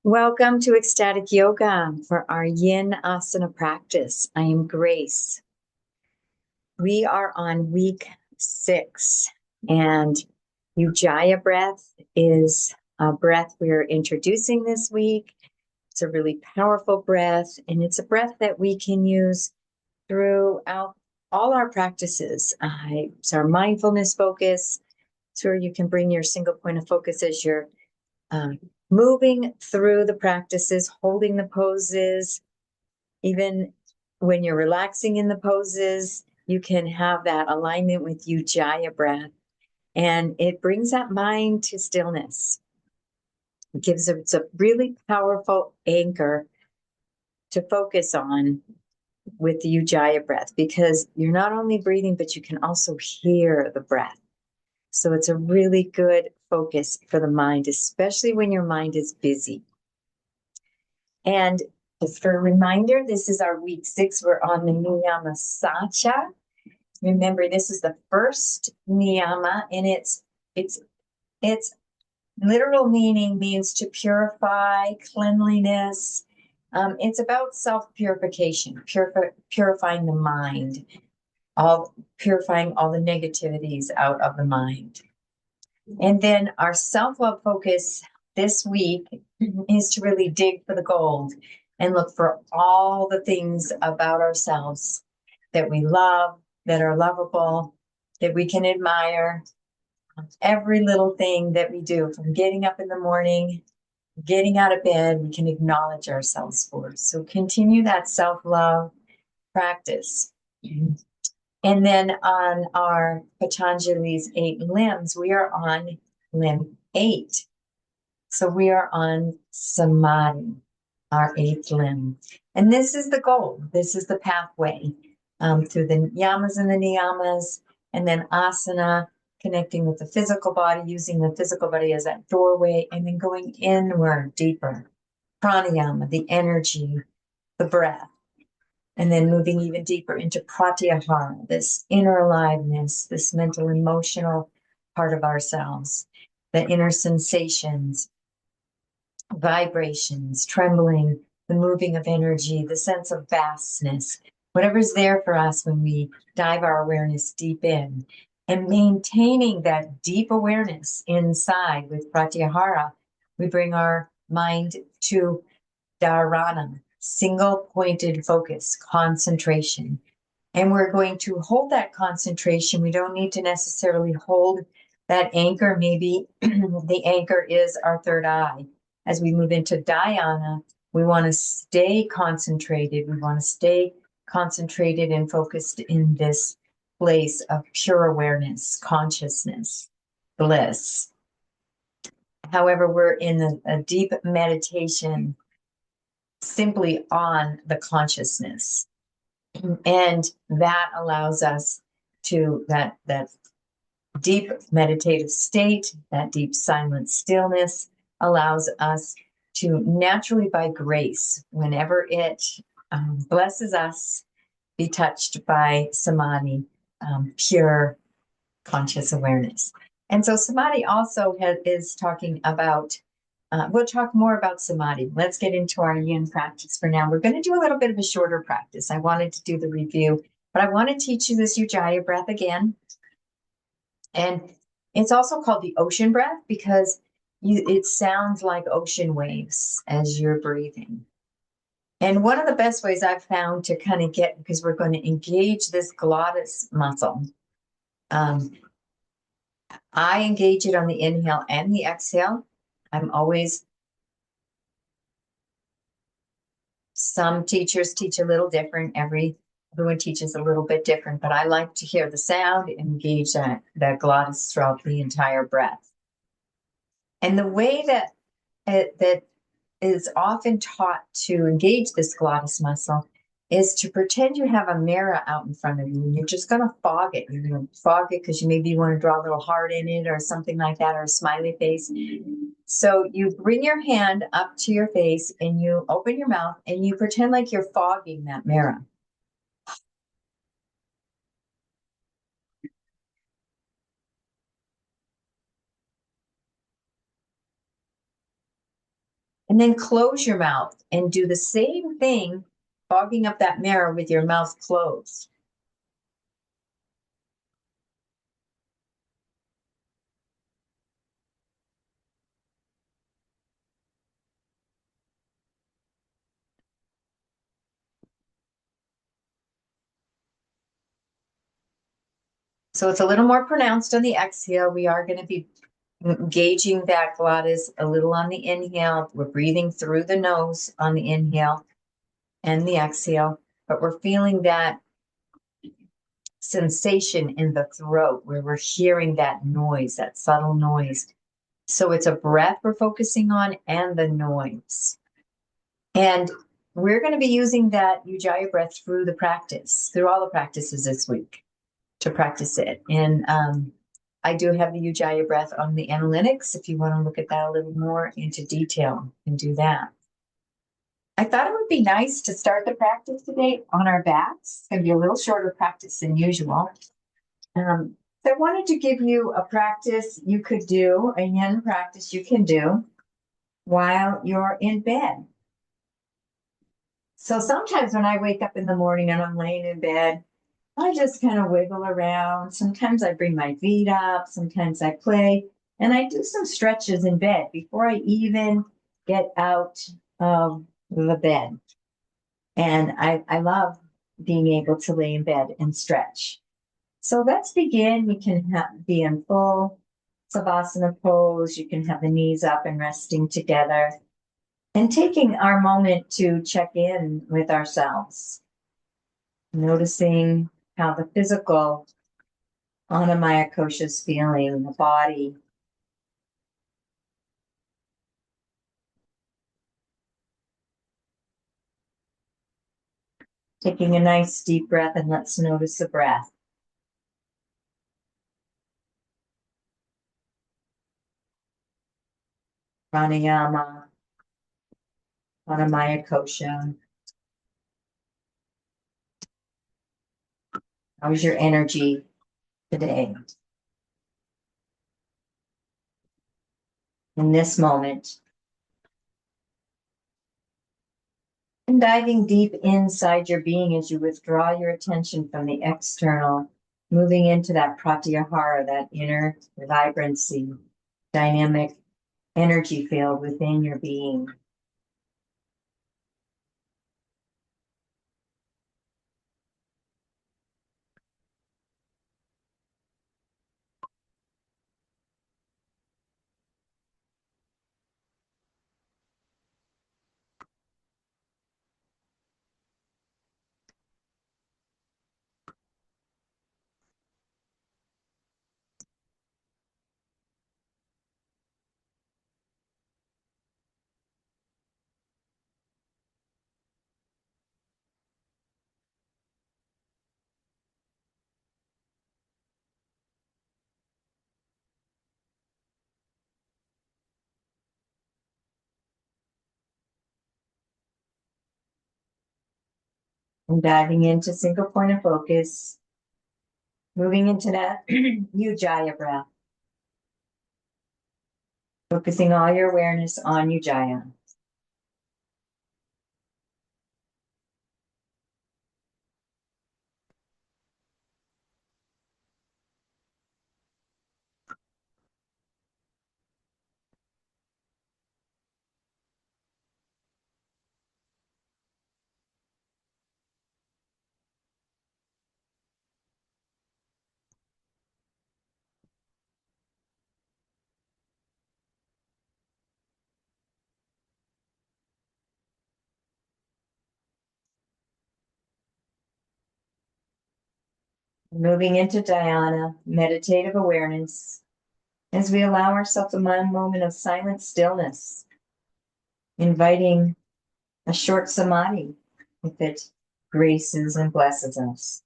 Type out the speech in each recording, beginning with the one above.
Welcome to Ecstatic Yoga for our Yin Asana practice. I am Grace. We are on week 6, and Ujjaya breath is a breath we're introducing this week. It's a really powerful breath, and it's a breath that we can use throughout all our practices. It's our mindfulness focus. It's where you can bring your single point of focus as you're moving through the practices, holding the poses. Even when you're relaxing in the poses, you can have that alignment with Ujjaya breath, and it brings that mind to stillness. It's a really powerful anchor to focus on with the Ujjaya breath, because you're not only breathing, but you can also hear the breath. So it's a really good focus for the mind, especially when your mind is busy. And just for a reminder, this is our week 6. We're on the niyama sacha. Remember, this is the first niyama, and its literal meaning means to purify, cleanliness. It's about self-purification, purifying the mind, purifying all the negativities out of the mind. And then our self-love focus this week is to really dig for the gold and look for all the things about ourselves that we love, that are lovable, that we can admire. Every little thing that we do, from getting up in the morning, getting out of bed, we can acknowledge ourselves for. So continue that self-love practice. And then on our Patanjali's 8 limbs, we are on limb 8. So we are on Samadhi, our 8th limb. And this is the goal. This is the pathway through the yamas and the niyamas, and then asana, connecting with the physical body, using the physical body as that doorway, and then going inward, deeper. Pranayama, the energy, the breath. And then moving even deeper into pratyahara, this inner aliveness, this mental, emotional part of ourselves, the inner sensations, vibrations, trembling, the moving of energy, the sense of vastness, whatever's there for us when we dive our awareness deep in. And maintaining that deep awareness inside with pratyahara, we bring our mind to dharana, single pointed focus, concentration. And we're going to hold that concentration. We don't need to necessarily hold that anchor. Maybe the anchor is our third eye. As we move into dhyana, we want to stay concentrated. We want to stay concentrated and focused in this place of pure awareness, consciousness, bliss. However, we're in a deep meditation simply on the consciousness. And that allows us to, that deep meditative state, that deep silent stillness allows us to naturally, by grace, whenever it blesses us, be touched by samadhi, pure conscious awareness. And so samadhi also is talking about, we'll talk more about samadhi. Let's get into our yin practice for now. We're going to do a little bit of a shorter practice. I wanted to do the review, but I want to teach you this Ujjaya breath again. And it's also called the ocean breath because it sounds like ocean waves as you're breathing. And one of the best ways I've found to kind of get, because we're going to engage this glottis muscle, I engage it on the inhale and the exhale. Some teachers teach a little different. Everyone teaches a little bit different, but I like to hear the sound and engage that glottis throughout the entire breath. And the way that is often taught to engage this glottis muscle is to pretend you have a mirror out in front of you and you're just going to fog it. You're going to fog it because you maybe want to draw a little heart in it or something like that, or a smiley face. So you bring your hand up to your face and you open your mouth and you pretend like you're fogging that mirror. And then close your mouth and do the same thing, fogging up that mirror with your mouth closed. So it's a little more pronounced on the exhale. We are going to be engaging that glottis a little on the inhale. We're breathing through the nose on the inhale and the exhale, but we're feeling that sensation in the throat where we're hearing that noise, that subtle noise. So it's a breath we're focusing on and the noise. And we're going to be using that Ujjaya breath through the practice, through all the practices this week to practice it. And I do have the Ujjaya breath on the analytics. If you want to look at that a little more into detail, you can do that. I thought it would be nice to start the practice today on our backs. It's going to be a little shorter practice than usual. So I wanted to give you a practice you could do, a yin practice you can do while you're in bed. So sometimes when I wake up in the morning and I'm laying in bed, I just kind of wiggle around. Sometimes I bring my feet up, sometimes I play, and I do some stretches in bed before I even get out of the bed. And I love being able to lay in bed and stretch. So let's begin. You can be in full Savasana pose. You can have the knees up and resting together. And taking our moment to check in with ourselves, noticing how the physical Anamaya Kosha is feeling, the body. Taking a nice deep breath, and let's notice the breath. Pranayama, Anamaya Kosha. How's your energy today? In this moment. And diving deep inside your being as you withdraw your attention from the external, moving into that pratyahara, that inner vibrancy, dynamic energy field within your being. And diving into single point of focus, moving into that Ujjaya breath, focusing all your awareness on Ujjaya. Moving into dhyana, meditative awareness, as we allow ourselves a moment of silent stillness, inviting a short samadhi if it graces and blesses us.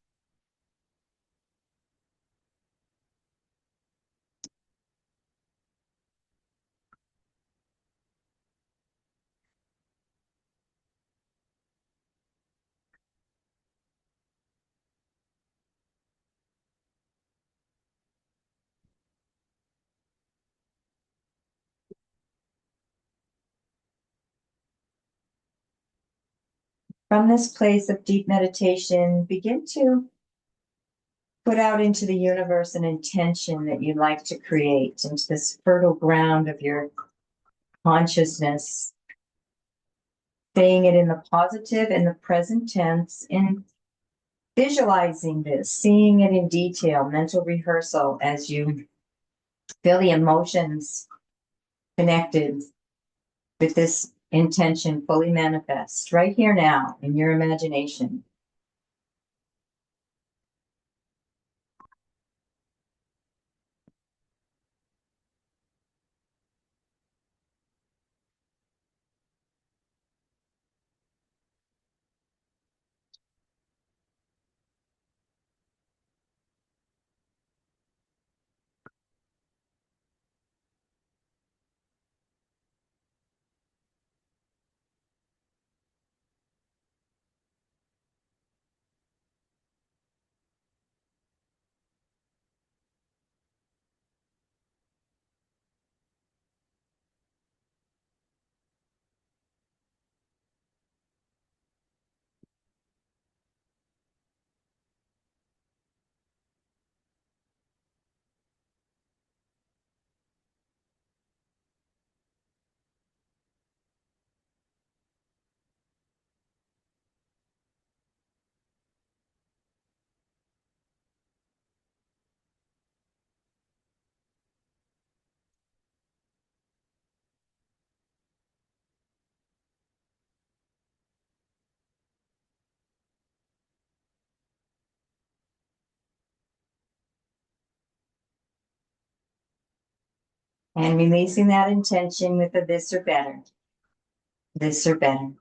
From this place of deep meditation, begin to put out into the universe an intention that you'd like to create into this fertile ground of your consciousness, saying it in the positive and the present tense, and visualizing this, seeing it in detail, mental rehearsal as you feel the emotions connected with this intention fully manifest right here now in your imagination. And releasing that intention with a this or better. This or better.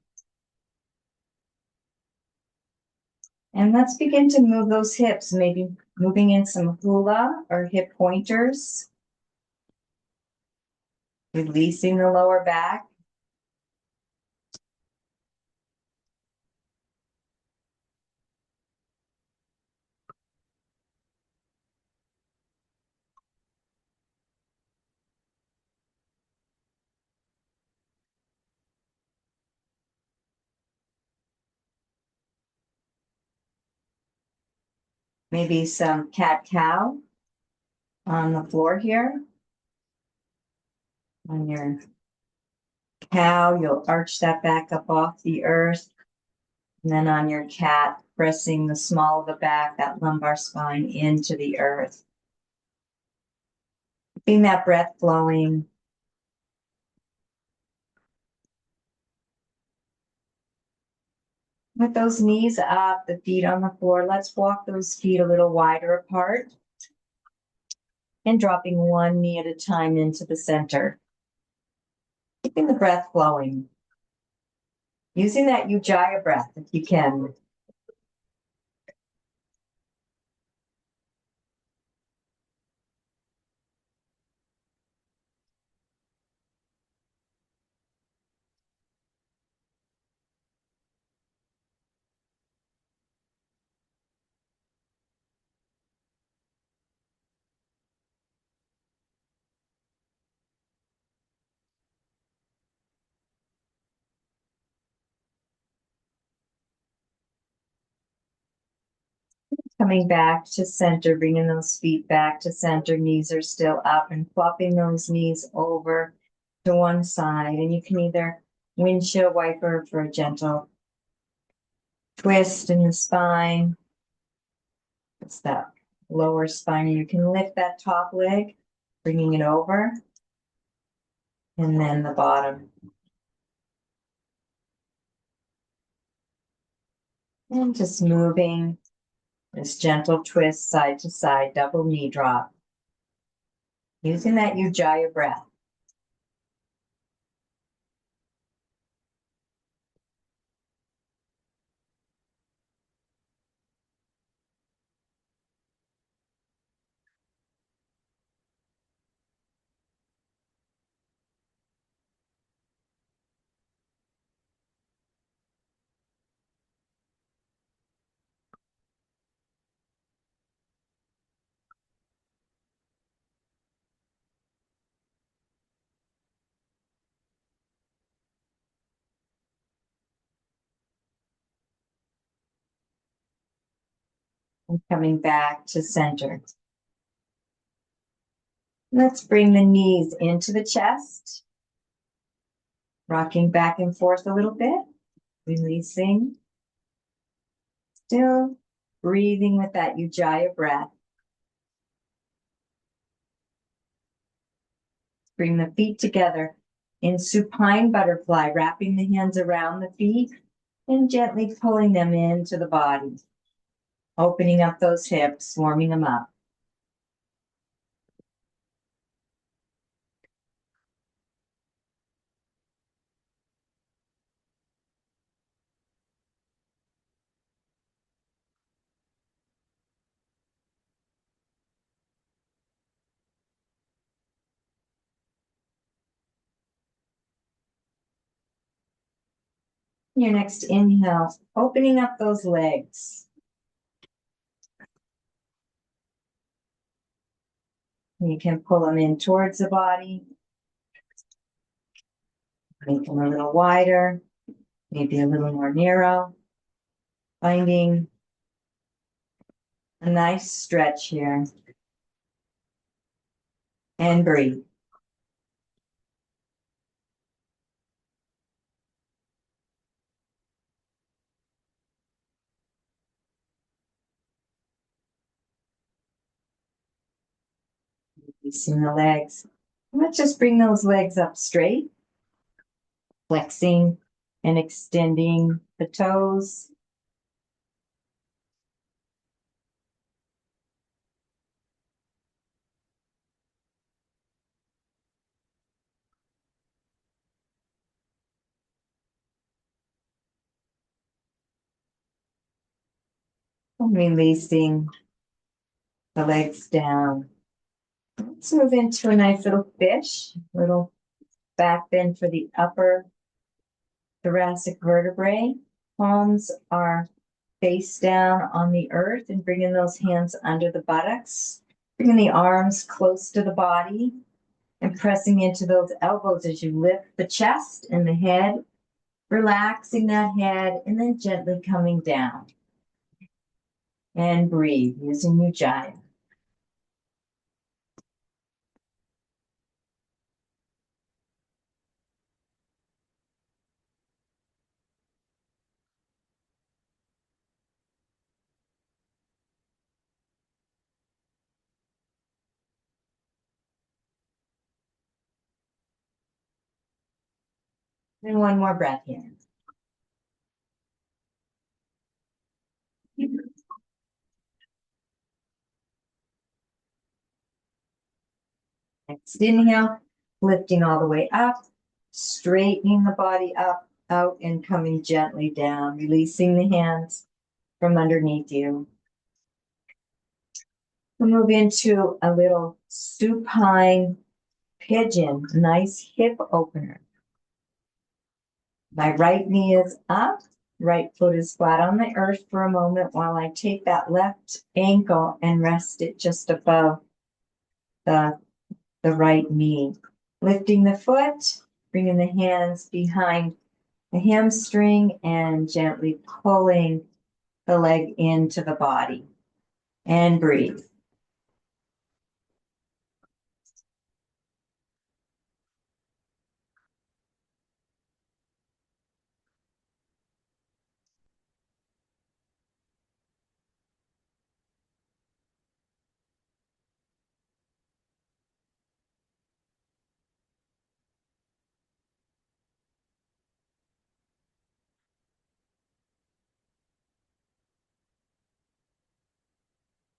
And let's begin to move those hips, maybe moving in some hula or hip pointers, releasing the lower back. Maybe some cat-cow on the floor here. On your cow, you'll arch that back up off the earth. And then on your cat, pressing the small of the back, that lumbar spine into the earth. Keeping that breath flowing. With those knees up, the feet on the floor, let's walk those feet a little wider apart. And dropping one knee at a time into the center. Keeping the breath flowing. Using that Ujjaya breath if you can. Coming back to center, bringing those feet back to center, knees are still up, and flopping those knees over to one side. And you can either windshield wiper for a gentle twist in the spine. It's that lower spine. You can lift that top leg, bringing it over, and then the bottom. And just moving this gentle twist side to side, double knee drop. Using that Ujjaya breath. And coming back to center. Let's bring the knees into the chest. Rocking back and forth a little bit. Releasing. Still breathing with that Ujjaya breath. Bring the feet together in supine butterfly, wrapping the hands around the feet and gently pulling them into the body. Opening up those hips, warming them up. Your next inhale, opening up those legs. You can pull them in towards the body. Make them a little wider, maybe a little more narrow. Finding a nice stretch here. And breathe. Releasing the legs. Let's just bring those legs up straight. Flexing and extending the toes. And releasing the legs down. Let's move into a nice little fish. Little back bend for the upper thoracic vertebrae. Palms are face down on the earth and bringing those hands under the buttocks. Bringing the arms close to the body and pressing into those elbows as you lift the chest and the head. Relaxing that head and then gently coming down. And breathe using Ujjaya. And one more breath here. Next inhale, lifting all the way up, straightening the body up, out, and coming gently down, releasing the hands from underneath you. We'll move into a little supine pigeon, nice hip opener. My right knee is up, right foot is flat on the earth for a moment while I take that left ankle and rest it just above the right knee. Lifting the foot, bringing the hands behind the hamstring and gently pulling the leg into the body. And breathe.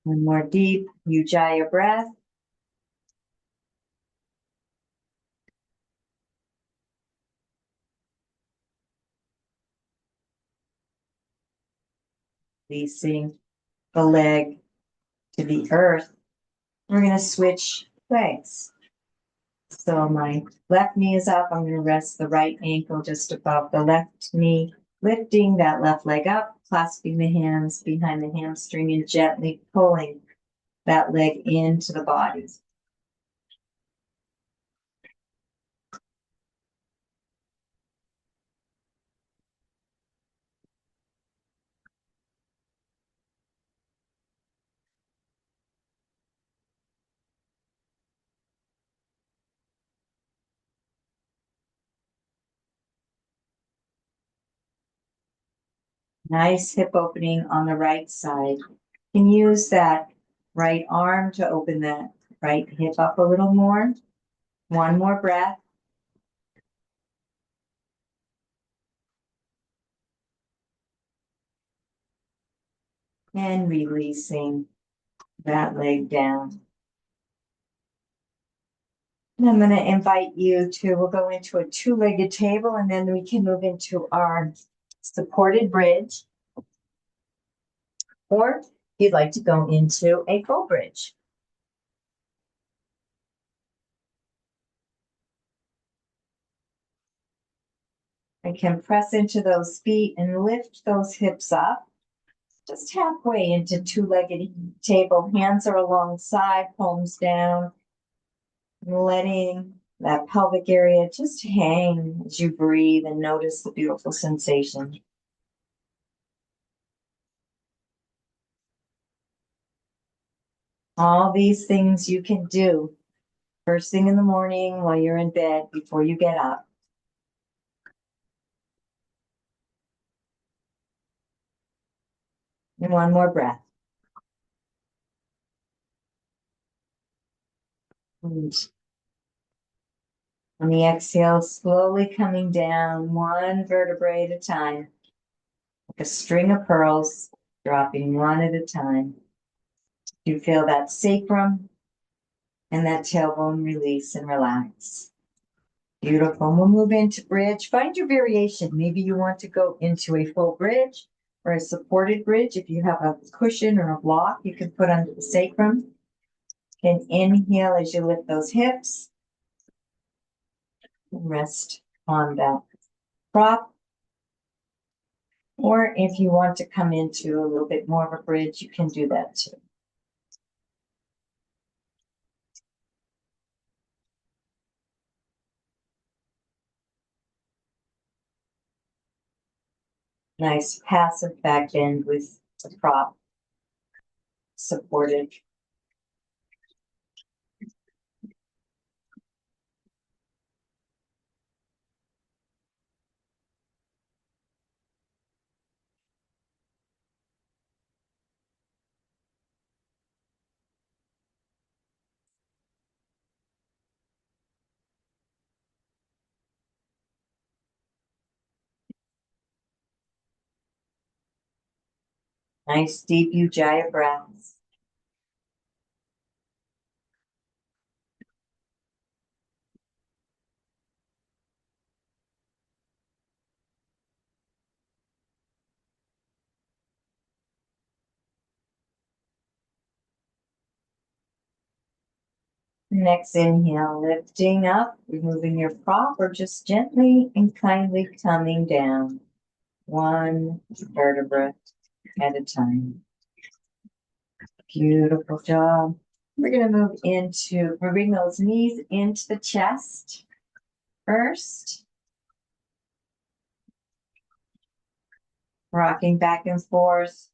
One more deep Ujjaya breath. Releasing the leg to the earth. We're going to switch legs. So my left knee is up. I'm going to rest the right ankle just above the left knee, lifting that left leg up, clasping the hands behind the hamstring and gently pulling that leg into the body. Nice hip opening on the right side. You can use that right arm to open that right hip up a little more. One more breath. And releasing that leg down. And I'm going to invite you to, we'll go into a two-legged table and then we can move into our supported bridge. Or if you'd like to go into a full bridge. I can press into those feet and lift those hips up. Just halfway into two-legged table. Hands are alongside, palms down. Letting that pelvic area just hang as you breathe and notice the beautiful sensation. All these things you can do first thing in the morning while you're in bed before you get up. And one more breath. And on the exhale, slowly coming down one vertebrae at a time, like a string of pearls, dropping one at a time. You feel that sacrum and that tailbone release and relax. Beautiful. We'll move into bridge. Find your variation. Maybe you want to go into a full bridge or a supported bridge. If you have a cushion or a block, you can put under the sacrum. And inhale as you lift those hips. And rest on that prop. Or if you want to come into a little bit more of a bridge, you can do that too. Nice passive back bend with the prop supported. Nice deep Ujjaya breaths. Next inhale, lifting up, removing your prop or just gently and kindly coming down. One vertebra at a time. Beautiful job. We're going to move into, we're bringing those knees into the chest first. Rocking back and forth.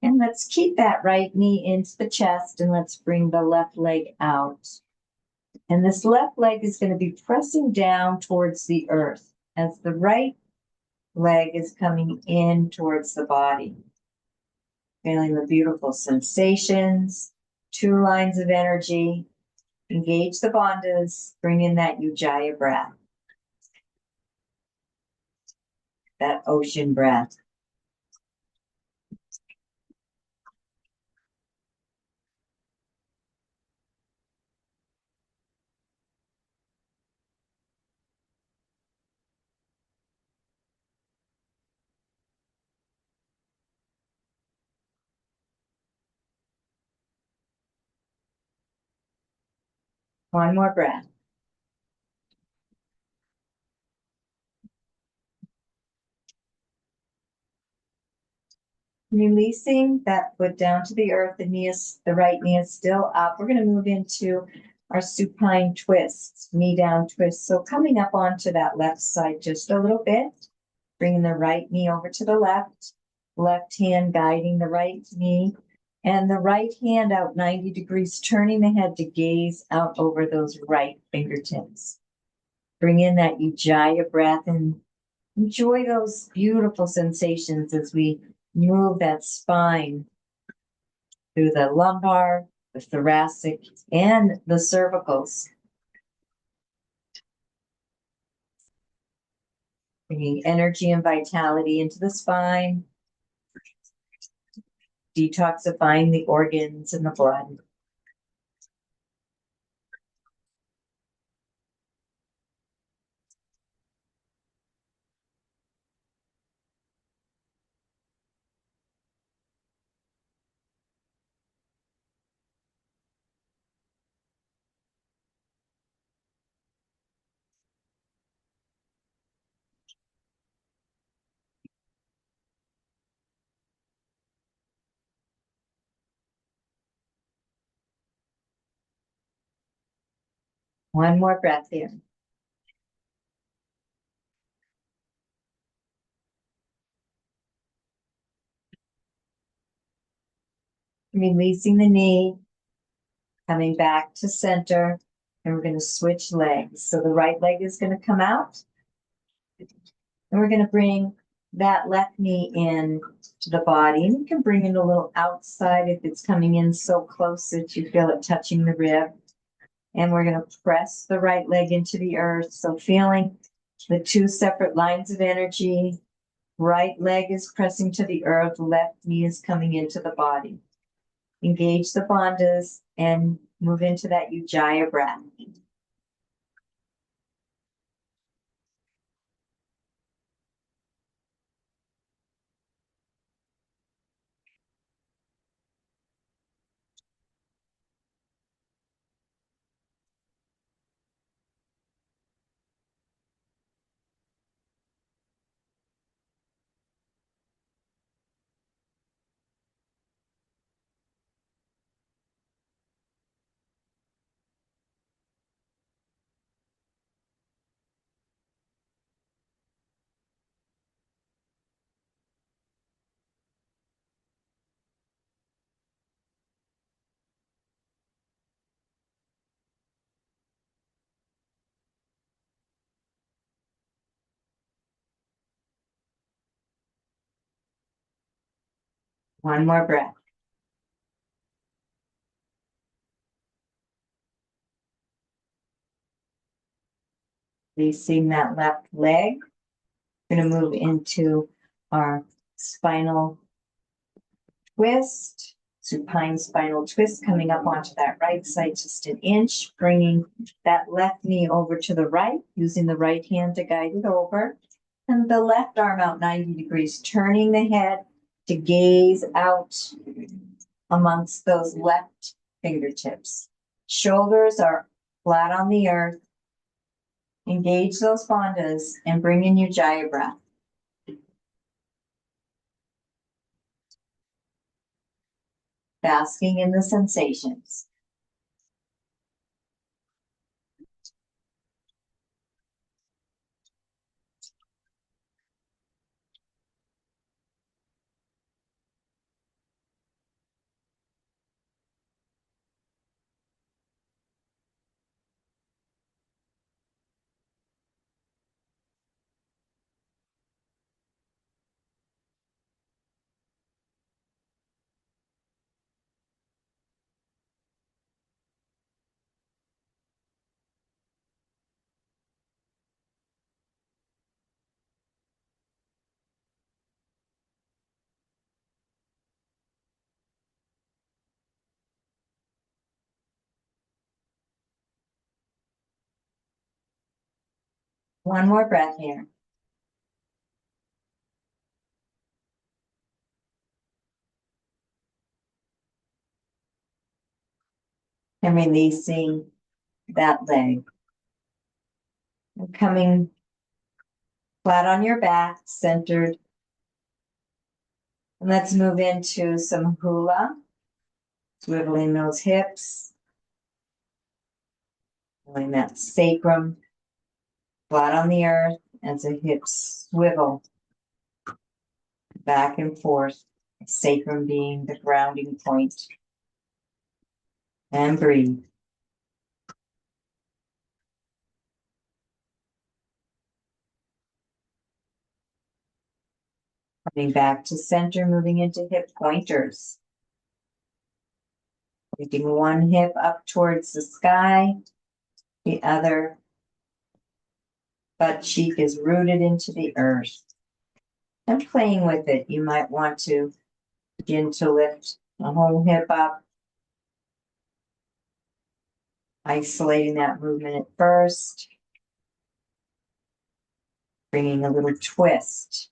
And let's keep that right knee into the chest and let's bring the left leg out. And this left leg is going to be pressing down towards the earth as the right leg is coming in towards the body. Feeling the beautiful sensations, two lines of energy. Engage the bandhas, bring in that Ujjaya breath, that ocean breath. One more breath. Releasing that foot down to the earth, the right knee is still up. We're going to move into our supine twists, knee down twist. So coming up onto that left side just a little bit, bringing the right knee over to the left hand guiding the right knee, and the right hand out 90 degrees, turning the head to gaze out over those right fingertips. Bring in that Ujjaya breath and enjoy those beautiful sensations as we move that spine through the lumbar, the thoracic, and the cervicals. Bringing energy and vitality into the spine, detoxifying the organs and the blood. One more breath here. Releasing the knee, coming back to center, and we're going to switch legs. So the right leg is going to come out, and we're going to bring that left knee in to the body. And you can bring it a little outside if it's coming in so close that you feel it touching the rib. And we're going to press the right leg into the earth. So feeling the two separate lines of energy. Right leg is pressing to the earth, left knee is coming into the body. Engage the bandhas and move into that Ujjaya breath. One more breath. Releasing that left leg. We're going to move into our spinal twist, supine spinal twist, coming up onto that right side just an inch, bringing that left knee over to the right, using the right hand to guide it over, and the left arm out 90 degrees, turning the head to gaze out amongst those left fingertips. Shoulders are flat on the earth. Engage those bandhas and bring in your Ujjaya breath. Basking in the sensations. One more breath here. And releasing that leg. And coming flat on your back, centered. And let's move into some hula. Swiveling those hips. Feeling that sacrum flat on the earth as the hips swivel back and forth. Sacrum being the grounding point. And breathe. Coming back to center, moving into hip pointers. Lifting one hip up towards the sky, the other butt cheek is rooted into the earth. And playing with it, you might want to begin to lift the whole hip up, isolating that movement at first, bringing a little twist.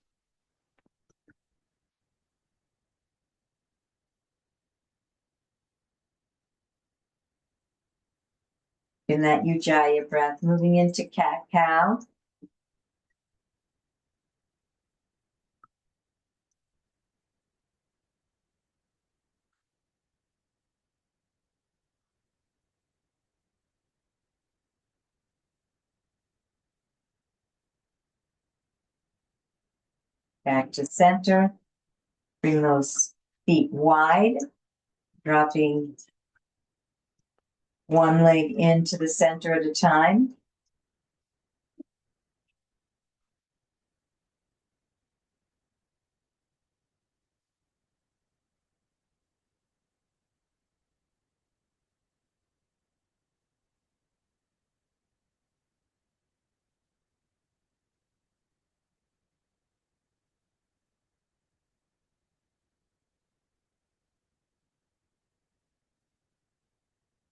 In that Ujjaya breath, moving into cat-cow. Back to center. Bring those feet wide, dropping one leg into the center at a time.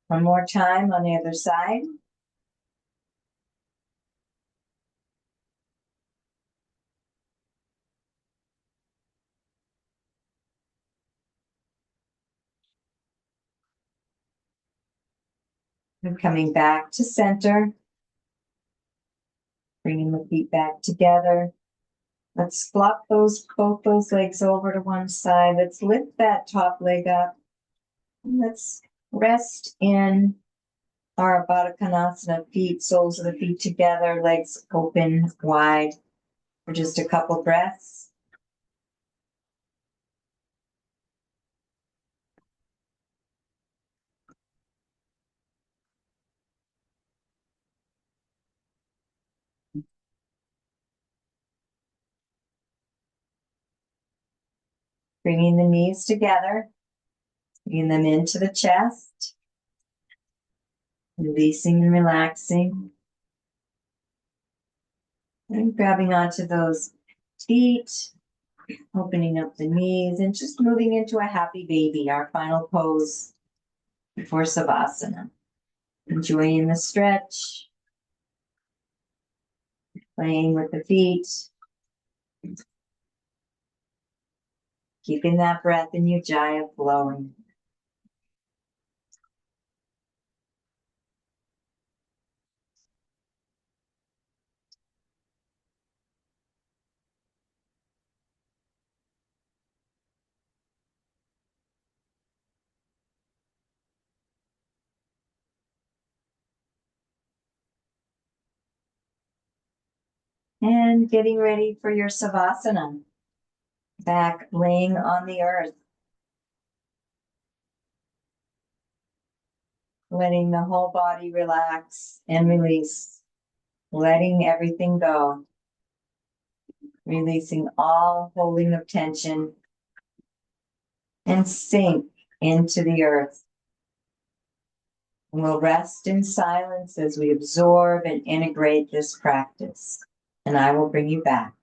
One more time on the other side. And coming back to center, bringing the feet back together. Let's flop both those legs over to one side. Let's lift that top leg up. And let's rest in our Baddha Konasana feet, soles of the feet together, legs open wide for just a couple breaths. Bringing the knees together, bringing them into the chest, releasing and relaxing, and grabbing onto those feet, opening up the knees, and just moving into a happy baby, our final pose before Savasana. Enjoying the stretch, playing with the feet, keeping that breath in Ujjaya flowing. And getting ready for your Savasana. Back laying on the earth. Letting the whole body relax and release. Letting everything go. Releasing all holding of tension. And sink into the earth. And we'll rest in silence as we absorb and integrate this practice. And I will bring you back.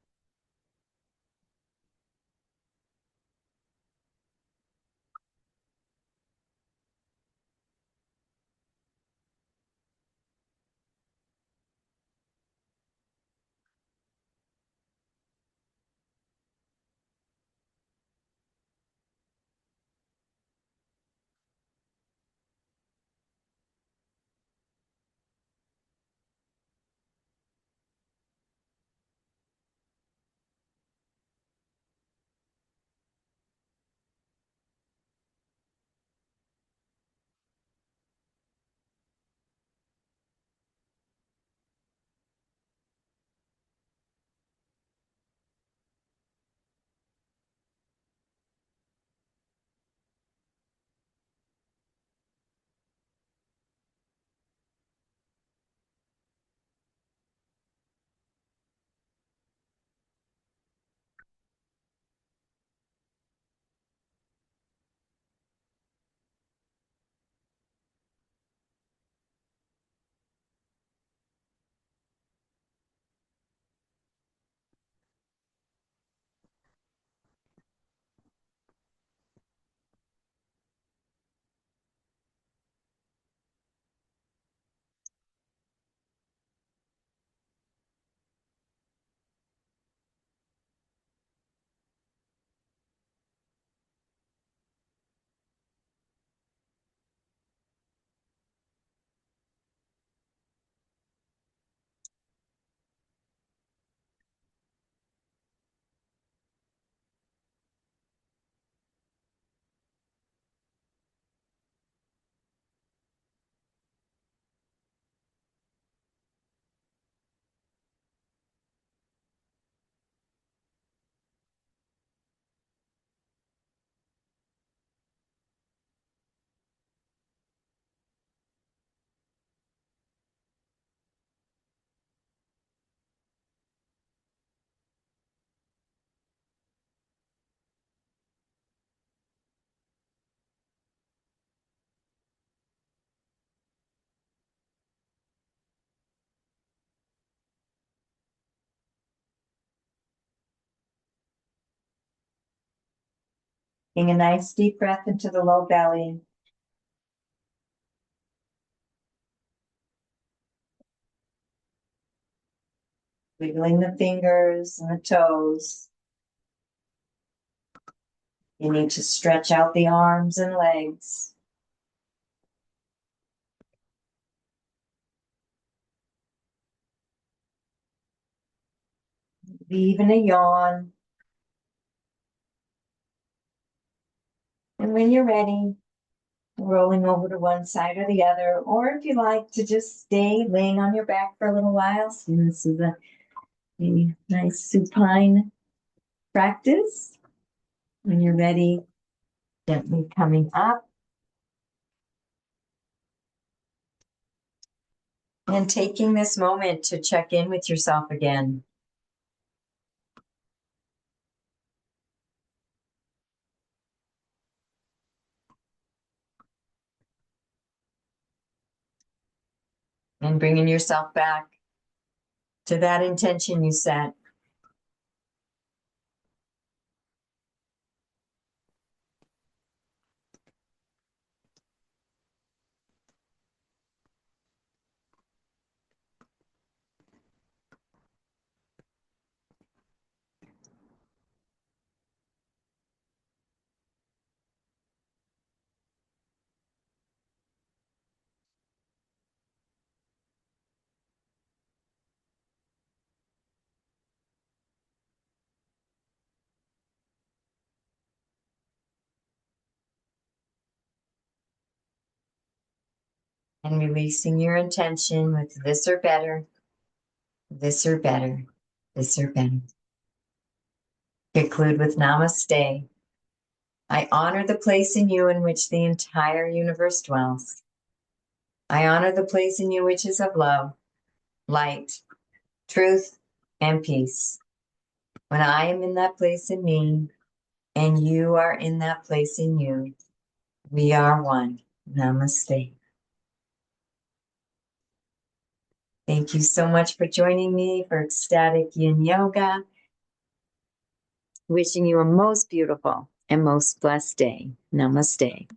Taking a nice deep breath into the low belly. Wiggling the fingers and the toes. You need to stretch out the arms and legs. Even a yawn. And when you're ready, rolling over to one side or the other, or if you like to just stay laying on your back for a little while. So this is a nice supine practice. When you're ready, gently coming up and taking this moment to check in with yourself again. And bringing yourself back to that intention you set. And releasing your intention with this or better, this or better, this or better. Conclude with namaste. I honor the place in you in which the entire universe dwells. I honor the place in you which is of love, light, truth, and peace. When I am in that place in me, and you are in that place in you, we are one. Namaste. Thank you so much for joining me for Ecstatic Yin Yoga. Wishing you a most beautiful and most blessed day. Namaste.